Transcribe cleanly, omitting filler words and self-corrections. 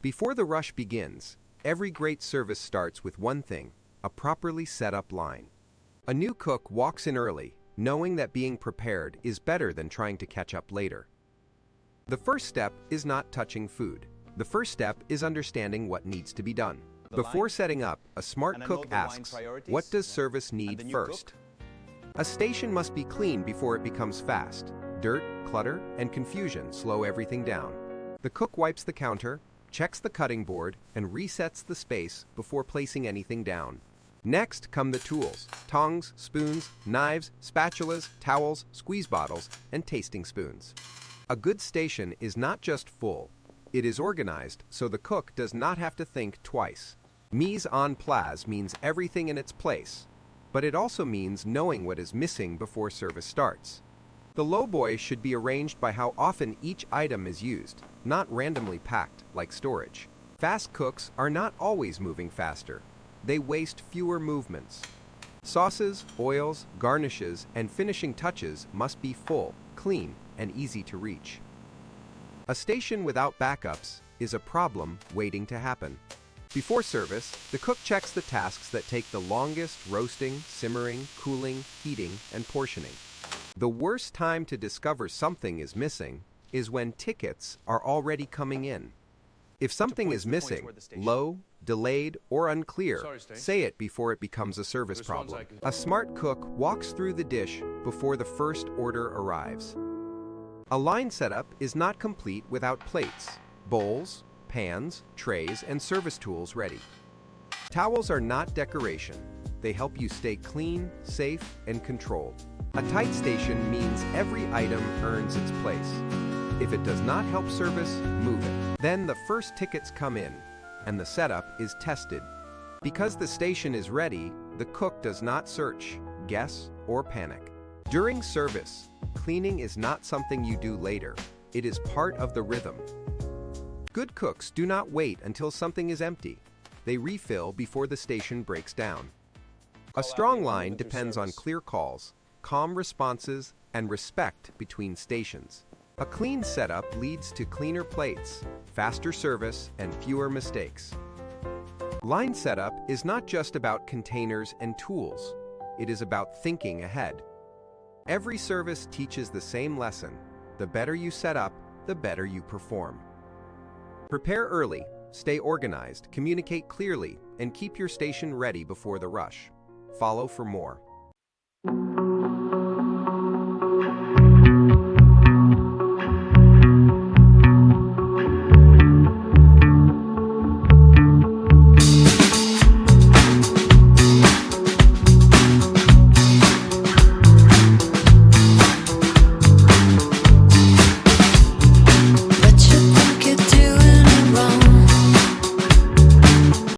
Before the rush begins, every great service starts with one thing: a properly set up line. A new cook walks in early, knowing that being prepared is better than trying to catch up later. The first step is not touching food. The first step is understanding what needs to be done. Before setting up, a smart cook asks, what does service need first? A station must be clean before it becomes fast. Dirt, clutter, and confusion slow everything down. The cook wipes the counter, checks the cutting board, and resets the space before placing anything down. Next come the tools: tongs, spoons, knives, spatulas, towels, squeeze bottles, and tasting spoons. A good station is not just full, it is organized so the cook does not have to think twice. Mise en place means everything in its place, but it also means knowing what is missing before service starts. The lowboy should be arranged by how often each item is used, not randomly packed like storage. Fast cooks are not always moving faster. They waste fewer movements. Sauces, oils, garnishes, and finishing touches must be full, clean, and easy to reach. A station without backups is a problem waiting to happen. Before service, the cook checks the tasks that take the longest: roasting, simmering, cooling, heating, and portioning. The worst time to discover something is missing is when tickets are already coming in. If something is missing, low, delayed, or unclear, say it before it becomes a service problem. A smart cook walks through the dish before the first order arrives. A line setup is not complete without plates, bowls, pans, trays, and service tools ready. Towels are not decoration. They help you stay clean, safe, and controlled. A tight station means every item earns its place. If it does not help service, move it. Then the first tickets come in, and the setup is tested. Because the station is ready, the cook does not search, guess, or panic. During service, cleaning is not something you do later. It is part of the rhythm. Good cooks do not wait until something is empty. They refill before the station breaks down. A strong line depends on clear calls, calm responses, and respect between stations. A clean setup leads to cleaner plates, faster service, and fewer mistakes. Line setup is not just about containers and tools. It is about thinking ahead. Every service teaches the same lesson: the better you set up, the better you perform. Prepare early, stay organized, communicate clearly, and keep your station ready before the rush. Follow for more.